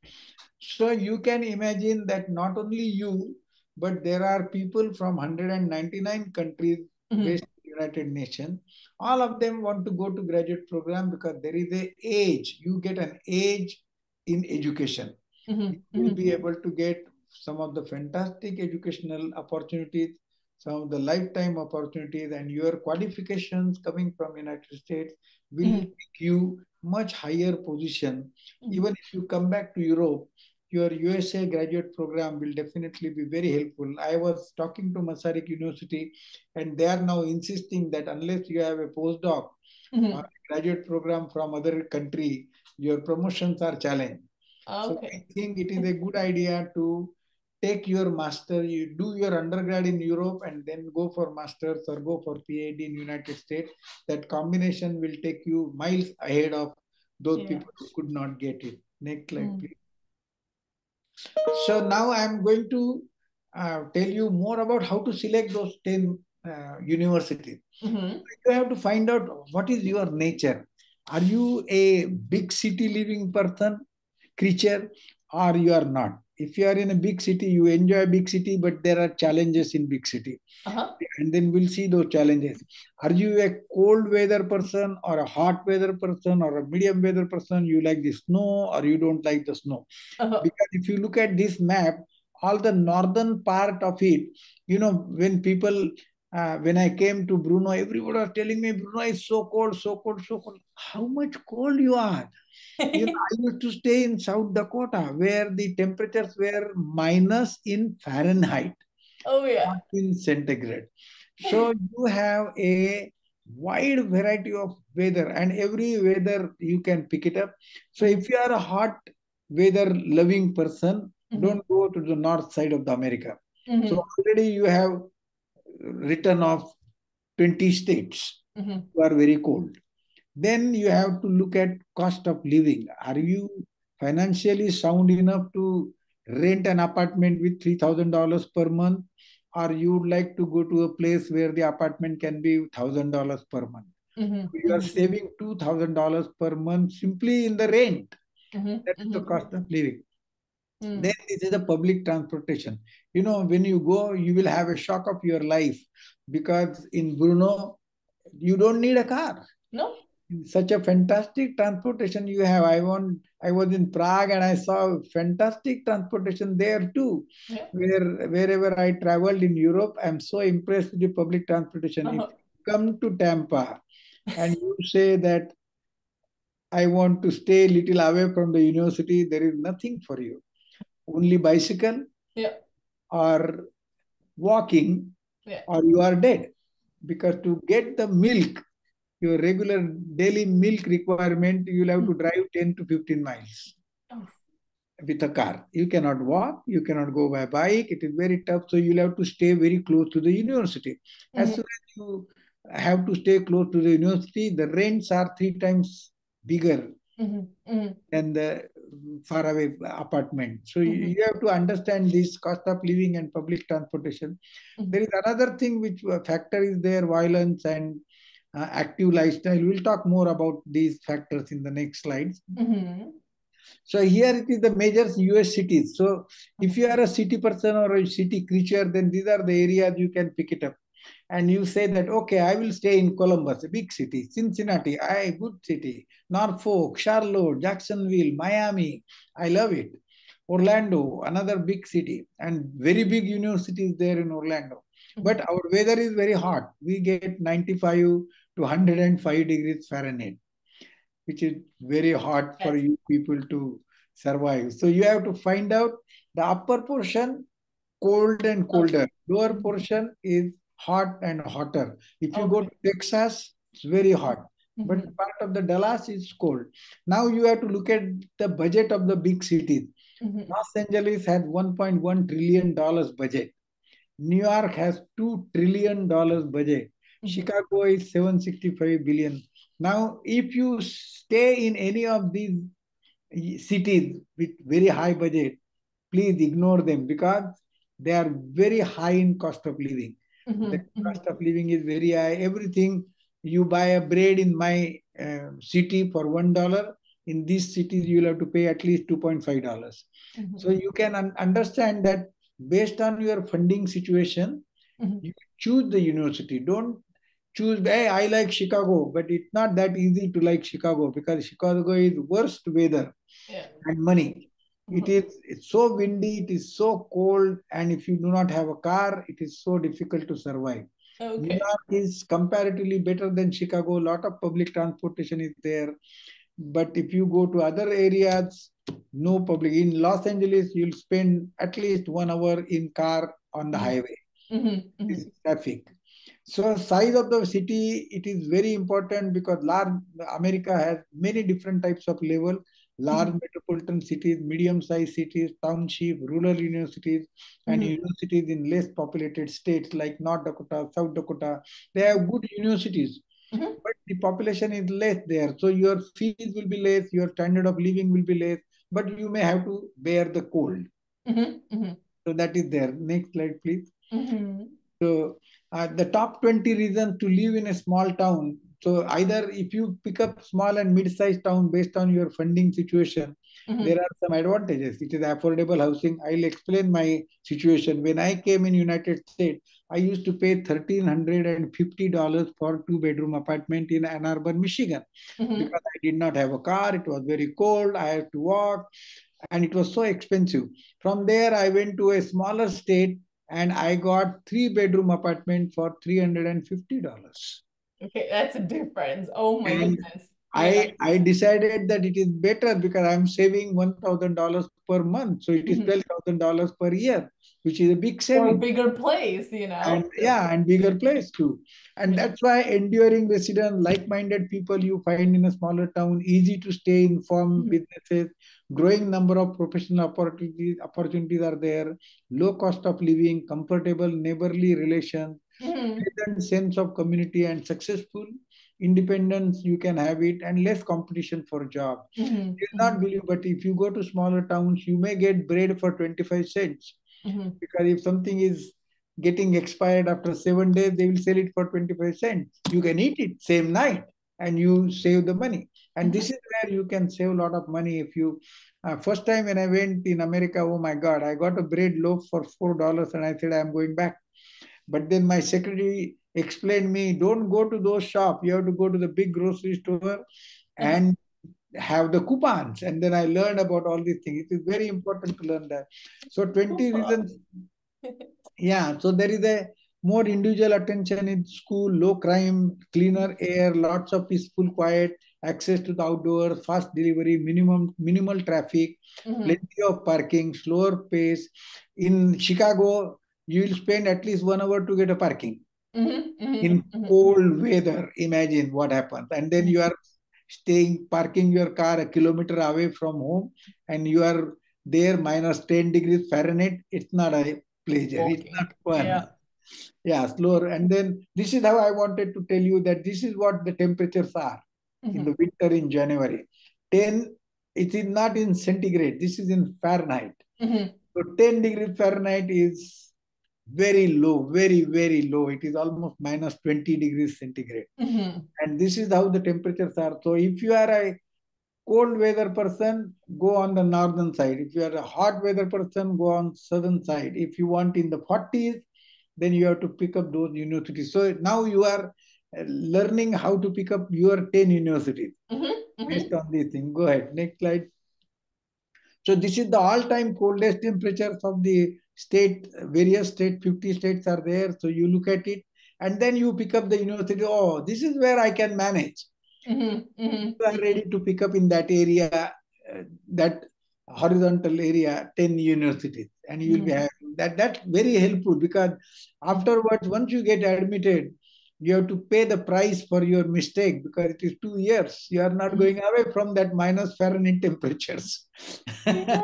So you can imagine that not only you, but there are people from 199 countries based in the United Nations. All of them want to go to graduate program because there is an age. You get an age in education. You will be able to get some of the fantastic educational opportunities, some of the lifetime opportunities, and your qualifications coming from United States will make you much higher position. Even if you come back to Europe, your USA graduate program will definitely be very helpful. I was talking to Masaryk University, and they are now insisting that unless you have a postdoc or a graduate program from other country, your promotions are challenged. So I think it is a good idea to take your master, you do your undergrad in Europe and then go for masters or go for PhD in United States. That combination will take you miles ahead of those people who could not get it. Next slide, please. So now I'm going to tell you more about how to select those 10 universities. You have to find out what is your nature. Are you a big city living person, creature, or you are not? If you are in a big city, you enjoy big city, but there are challenges in big city. And then we'll see those challenges. Are you a cold weather person or a hot weather person or a medium weather person? You like the snow or you don't like the snow? Because if you look at this map, all the northern part of it, when people, when I came to Brunei, everybody was telling me Brunei is so cold, so cold, so cold. How much cold you are? I used to stay in South Dakota where the temperatures were minus in Fahrenheit, Oh yeah. not in centigrade. So you have a wide variety of weather, and every weather you can pick it up. So if you are a hot weather loving person, don't go to the north side of the America. So already you have written of 20 states who are very cold. Then you have to look at cost of living. Are you financially sound enough to rent an apartment with $3,000 per month? Or you would like to go to a place where the apartment can be $1,000 per month? You are saving $2,000 per month simply in the rent. That is the cost of living. Then this is the public transportation. When you go, you will have a shock of your life because in Brno, you don't need a car. No. Such a fantastic transportation you have. I was in Prague and I saw fantastic transportation there too. Yeah. Wherever I traveled in Europe, I'm so impressed with the public transportation. If you come to Tampa and you say that I want to stay a little away from the university, there is nothing for you. Only bicycle, or walking, or you are dead. Because to get the milk, your regular daily milk requirement, you'll have to drive 10 to 15 miles with a car. You cannot walk, you cannot go by bike. It is very tough. So you'll have to stay very close to the university. As soon as you have to stay close to the university, the rents are 3 times bigger than the faraway apartment. So you have to understand this cost of living and public transportation. There is another thing which factor is there, violence and active lifestyle. We'll talk more about these factors in the next slides. So here it is the major US cities. So if you are a city person or a city creature, then these are the areas you can pick it up. And you say that, okay, I will stay in Columbus, a big city, Cincinnati, good city, Norfolk, Charlotte, Jacksonville, Miami. I love it. Orlando, another big city, and very big universities there in Orlando. But our weather is very hot. We get 95 to 105 degrees Fahrenheit, which is very hard for you people to survive. So you have to find out the upper portion, cold and colder. Lower portion is hot and hotter. If you go to Texas, it's very hot. But part of the Dallas is cold. Now you have to look at the budget of the big cities. Los Angeles has $1.1 trillion budget. New York has $2 trillion budget. Chicago is 765 billion. Now, if you stay in any of these cities with very high budget, please ignore them because they are very high in cost of living. The cost of living is very high. Everything you buy a bread in my city for $1. In these cities, you will have to pay at least $2.5. So you can understand that based on your funding situation, you choose the university. Don't choose, hey, I like Chicago, but it's not that easy to like Chicago because Chicago is worst weather and money. It's so windy, it is so cold, and if you do not have a car, it is so difficult to survive. New York is comparatively better than Chicago. A lot of public transportation is there. But if you go to other areas, no public. In Los Angeles, you'll spend at least 1 hour in car on the highway. This is traffic. So size of the city, it is very important because America has many different types of level. Large metropolitan cities, medium-sized cities, township, rural universities, and universities in less populated states like North Dakota, South Dakota. They have good universities, but the population is less there. So your fees will be less, your standard of living will be less, but you may have to bear the cold. So that is there. Next slide, please. Mm-hmm. So the top 20 reasons to live in a small town. So either if you pick up small and mid-sized town based on your funding situation, there are some advantages. It is affordable housing. I'll explain my situation. When I came in United States, I used to pay $1,350 for two-bedroom apartment in Ann Arbor, Michigan, because I did not have a car. It was very cold. I had to walk, and it was so expensive. From there, I went to a smaller state and I got three-bedroom apartment for $350. Okay, that's a difference. Oh my And goodness. Yeah. I decided that it is better because I'm saving $1,000 per month. So it is $12,000 per year, which is a big Or a saving. bigger place, you And know? yeah, and bigger place too. And Yeah. that's why enduring resident, like-minded people you find in a smaller town, easy to stay informed businesses, growing number of professional opportunities are there, low cost of living, comfortable neighborly relations, pleasant sense of community, and successful independence you can have it, and less competition for job. You'll not believe, but if you go to smaller towns, you may get bread for 25 cents. Because if something is getting expired after 7 days, they will sell it for 25 cents. You can eat it same night and you save the money. And this is where you can save a lot of money. If you, first time when I went in America, oh my God, I got a bread loaf for $4 and I said, I'm going back. But then my secretary explained me, don't go to those shops. You have to go to the big grocery store and have the coupons. And then I learned about all these things. It is very important to learn that. So 20 reasons. Yeah, so there is a more individual attention in school, low crime, cleaner air, lots of peaceful quiet, access to the outdoors, fast delivery, minimal traffic, plenty of parking, slower pace. In Chicago, you will spend at least 1 hour to get a parking. In cold weather, imagine what happens. And then you are parking your car a kilometer away from home, and you are there minus 10 degrees Fahrenheit. It's not a pleasure. It's not fun. Yeah. Yeah, slower. And then this is how I wanted to tell you that this is what the temperatures are in the winter in January. 10, it is not in centigrade. This is in Fahrenheit. So 10 degrees Fahrenheit is very low, very, very low. It is almost minus 20 degrees centigrade. And this is how the temperatures are. So if you are a cold weather person, go on the northern side. If you are a hot weather person, go on southern side. If you want in the 40s, then you have to pick up those universities. So now you are learning how to pick up your 10 universities based on these things. Go ahead. Next slide. So this is the all-time coldest temperatures of the state, various states, 50 states are there. So you look at it and then you pick up the university. Oh, this is where I can manage. You are ready to pick up in that area, that horizontal area, 10 universities. And you will be having that. That's very helpful because afterwards, once you get admitted, you have to pay the price for your mistake because it is 2 years. You are not going away from that minus Fahrenheit temperatures. Yeah,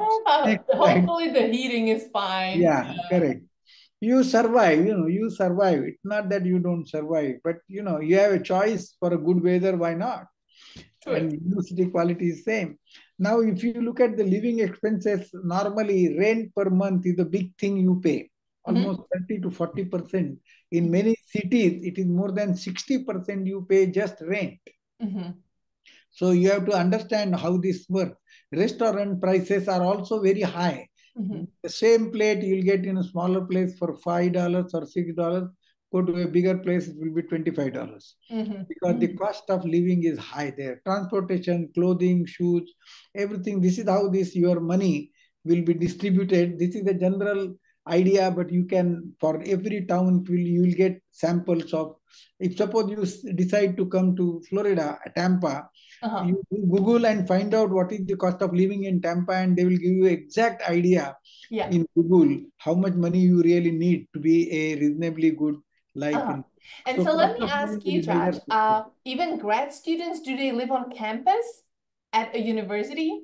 hopefully the heating is fine. Yeah, correct. You survive, you survive. It's not that you don't survive, but you have a choice for a good weather, why not? Sure. And university quality is same. Now, if you look at the living expenses, normally rent per month is a big thing you pay, almost 30 to 40%. In many cities, it is more than 60% you pay just rent. So you have to understand how this works. Restaurant prices are also very high. The same plate you'll get in a smaller place for $5 or $6. Go to a bigger place, it will be $25. Because the cost of living is high there. Transportation, clothing, shoes, everything. This is how your money will be distributed. This is the general idea, but you can, for every town, you will get samples of. If suppose you decide to come to Florida, Tampa, you Google and find out what is the cost of living in Tampa, and they will give you exact idea in Google how much money you really need to be a reasonably good life. And So so let cost me of ask living you, is a major Josh, factor. even grad students, do they live on campus at a university?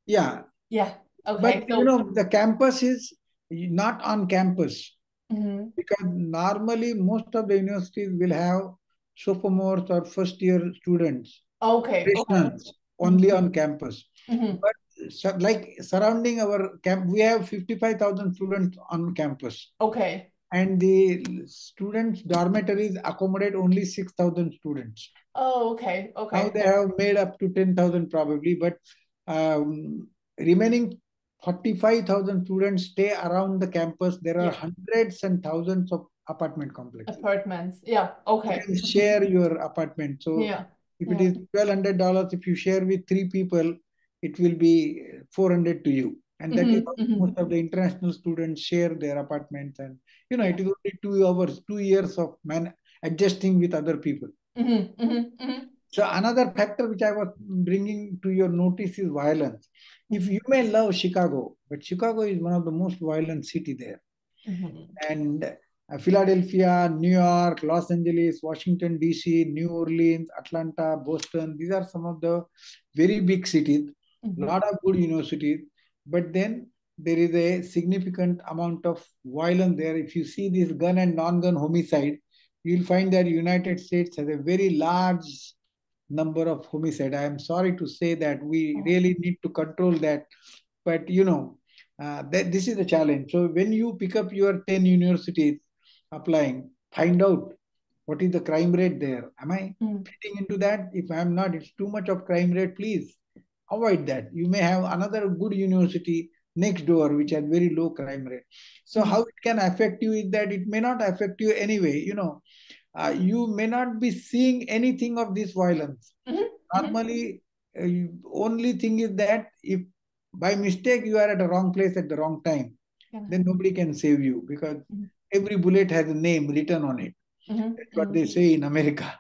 Yeah. Yeah. Okay. But the campus is not on campus because normally most of the universities will have sophomores or first year students, Okay. freshmen, only on campus. But like surrounding our camp, we have 55,000 students on campus. Okay. And the students' dormitories accommodate only 6,000 students. Oh, okay. Now Okay. they have made up to 10,000 probably, but remaining 45,000 students stay around the campus. There are Yeah. hundreds and thousands of apartment complexes. Apartments. Yeah. You Okay. can share your apartment. So Yeah. if it Yeah. is $1,200, if you share with three people, it will be 400 to you. And that is how most of the international students share their apartments. And it Yeah. is only 2 hours, 2 years of adjusting with other people. So another factor which I was bringing to your notice is violence. If you may love Chicago, but Chicago is one of the most violent city there. And Philadelphia, New York, Los Angeles, Washington, D.C., New Orleans, Atlanta, Boston, these are some of the very big cities, a lot of good universities. But then there is a significant amount of violence there. If you see this gun and non-gun homicide, you'll find that United States has a very large number of homicide. I am sorry to say that we really need to control that. But this is the challenge. So when you pick up your 10 universities applying, find out what is the crime rate there. Am I fitting into that? If I am not, it's too much of crime rate, please avoid that. You may have another good university next door which has very low crime rate. So how it can affect you is that it may not affect you anyway. You may not be seeing anything of this violence. Normally, only thing is that if by mistake you are at the wrong place at the wrong time, then nobody can save you because every bullet has a name written on it. That's what they say in America.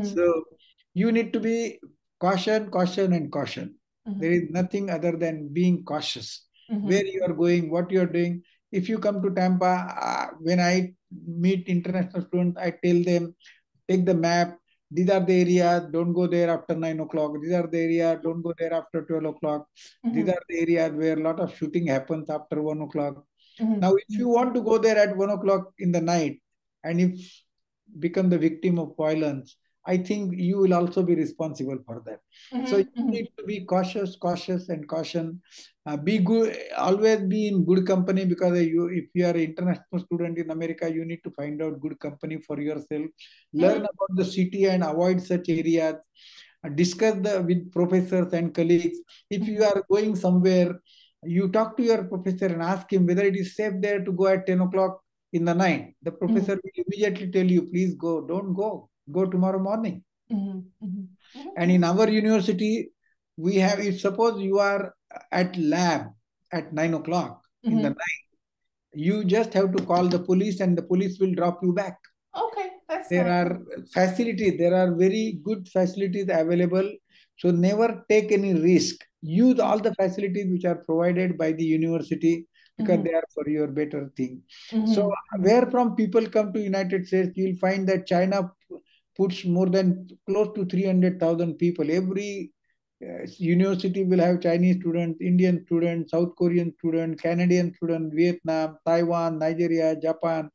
So you need to be caution, caution, and caution. There is nothing other than being cautious. Where you are going, what you are doing. If you come to Tampa, when I meet international students, I tell them, take the map. These are the areas, don't go there after 9 o'clock. These are the areas, don't go there after 12 o'clock. These are the areas where a lot of shooting happens after 1 o'clock. Now, if you want to go there at 1 o'clock in the night and if become the victim of violence, I think you will also be responsible for that. So you need to be cautious, cautious, and caution. Be good, always be in good company because if you are an international student in America, you need to find out good company for yourself. Learn about the city and avoid such areas. Discuss with professors and colleagues. If you are going somewhere, you talk to your professor and ask him whether it is safe there to go at 10 o'clock in the night. The professor will immediately tell you, please go, don't go, go tomorrow morning. And in our university, we have, if suppose you are at lab at 9 o'clock in the night, you just have to call the police and the police will drop you back. Okay, that's there nice. are facilities, there are very good facilities available. So never take any risk. Use all the facilities which are provided by the university because they are for your better thing. So where from people come to United States, you'll find that China puts more than close to 300,000 people. Every university will have Chinese students, Indian students, South Korean students, Canadian students, Vietnam, Taiwan, Nigeria, Japan.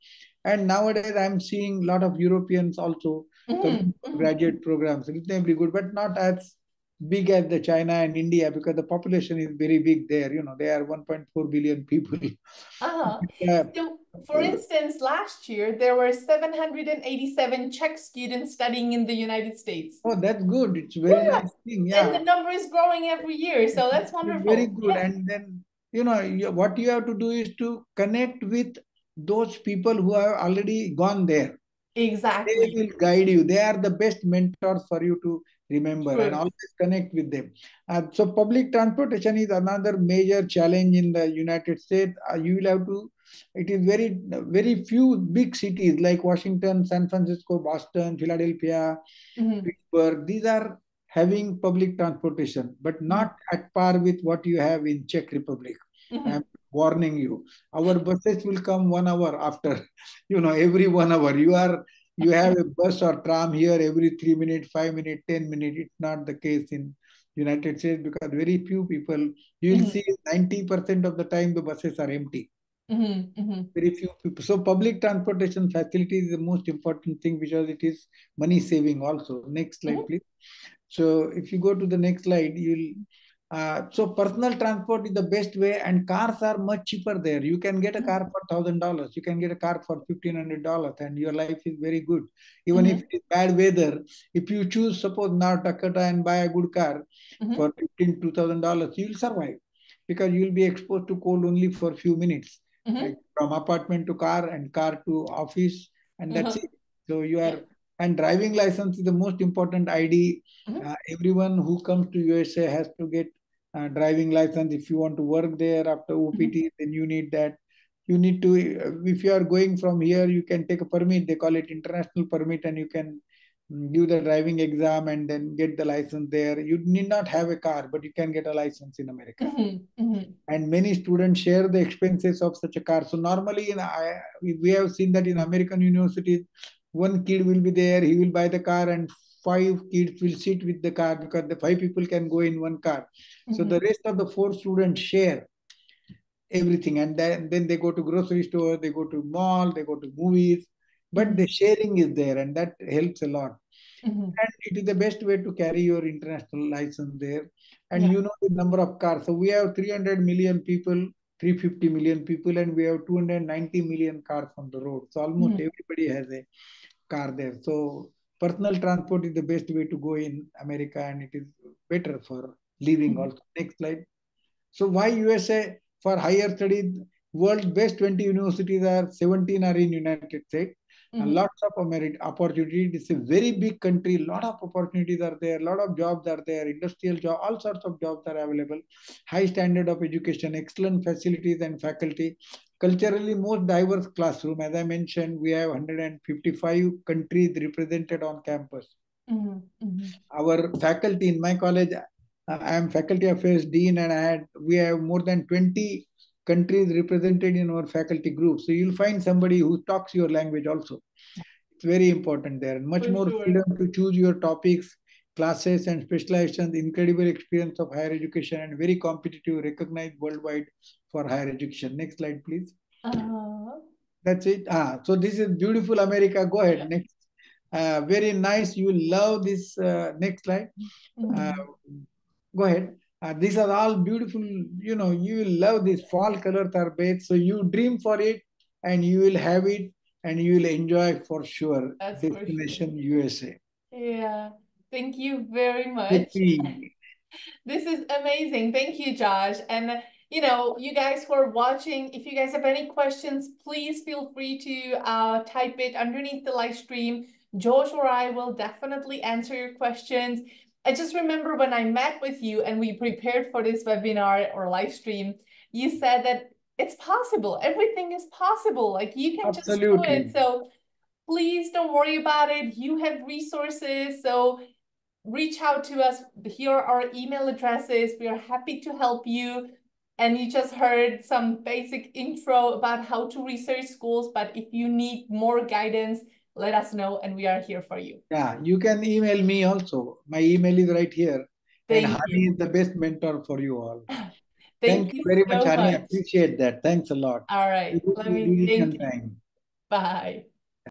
And nowadays I'm seeing a lot of Europeans also coming for graduate programs. Reasonably good, but not as big as the China and India because the population is very big there. They are 1.4 billion people. So, for instance, last year there were 787 Czech students studying in the United States. Oh, that's good. It's a very nice thing. Yeah. And the number is growing every year. So that's wonderful. Very good. Yeah. And then, what you have to do is to connect with those people who have already gone there. Exactly. They will guide you. They are the best mentors for you to remember. True. And always connect with them. So public transportation is another major challenge in the United States. You will have to, it is very few big cities like Washington, San Francisco, Boston, Philadelphia, Pittsburgh. These are having public transportation, but not at par with what you have in Czech Republic. I'm warning you. Our buses will come 1 hour after, every 1 hour. You have a bus or tram here every 3 minutes, 5 minutes, 10 minutes. It's not the case in United States because very few people, you will see 90% of the time the buses are empty. Very few people. So public transportation facility is the most important thing because it is money saving also. Next slide, please. So if you go to the next slide, you'll So personal transport is the best way, and cars are much cheaper there. You can get a car for $1,000. You can get a car for $1,500, and your life is very good. Even if it is bad weather, if you choose, suppose now Takata and buy a good car for $15,000, you will survive because you will be exposed to cold only for a few minutes, like from apartment to car and car to office, and that's it. So you are, and driving license is the most important ID. Everyone who comes to USA has to get driving license. If you want to work there after OPT, then you need that. You need to, if you are going from here, you can take a permit. They call it international permit, and you can give the driving exam and then get the license there. You need not have a car, but you can get a license in America. And many students share the expenses of such a car. So normally, we have seen that in American universities, one kid will be there, he will buy the car, and 5 kids will sit with the car because the 5 people can go in one car. So the rest of the 4 students share everything, and then they go to grocery store, they go to mall, they go to movies, but the sharing is there, and that helps a lot. And it is the best way to carry your international license there. And you know the number of cars. So we have 300 million people, 350 million people, and we have 290 million cars on the road. So almost everybody has a car there. So personal transport is the best way to go in America, and it is better for living also. Next slide. So why USA? For higher studies, world's best 20 universities are 17 are in United States. And lots of opportunities. It's a very big country. A lot of opportunities are there. A lot of jobs are there. Industrial job, all sorts of jobs are available. High standard of education, excellent facilities and faculty. Culturally most diverse classroom. As I mentioned, we have 155 countries represented on campus. Our faculty in my college, I am faculty affairs dean, and we have more than 20 countries represented in our faculty group. So you'll find somebody who talks your language also. It's very important there. And much more freedom to choose your topics, classes, and specializations. Incredible experience of higher education, and very competitive, recognized worldwide for higher education. Next slide, please. That's it. So this is beautiful America. Go ahead. Next. Very nice. You will love this. Next slide. Go ahead. These are all beautiful. You know, you will love this. Fall colors are best. So you dream for it, and you will have it, and you will enjoy for sure. That's Destination USA. Yeah. Thank you very much. This is amazing. Thank you, Josh. And you know, you guys who are watching, if you guys have any questions, please feel free to type it underneath the live stream. Josh or I will definitely answer your questions. I just remember when I met with you and we prepared for this webinar or live stream, you said that it's possible. Everything is possible. Like you can just do it. So please don't worry about it. You have resources. So reach out to us. Here are our email addresses. We are happy to help you. And you just heard some basic intro about how to research schools. But if you need more guidance, let us know and we are here for you. Yeah, you can email me also. My email is right here. And Hani is the best mentor for you all. Thank you very much, Hani. I appreciate that. Thanks a lot. All right. Let me thank you. Bye.